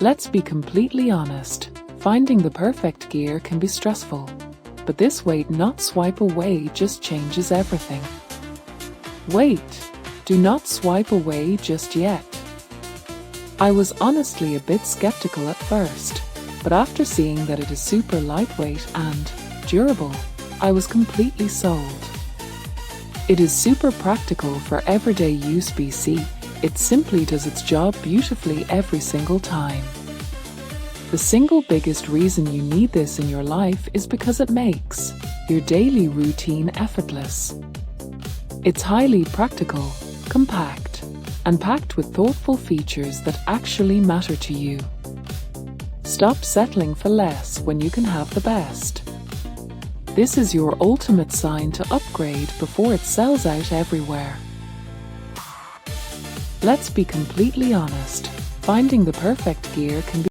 Let's be completely honest. Finding the perfect gear can be stressful, but this wait not swipe away just changes everything. Wait, do not swipe away just yet. I was honestly a bit skeptical at first, but after seeing that it is super lightweight and durable, I was completely sold. It is super practical for everyday use BC. It simply does its job beautifully every single time. The single biggest reason you need this in your life is because it makes your daily routine effortless. It's highly practical, compact, and packed with thoughtful features that actually matter to you. Stop settling for less when you can have the best. This is your ultimate sign to upgrade before it sells out everywhere. Let's be completely honest. Finding the perfect gear can be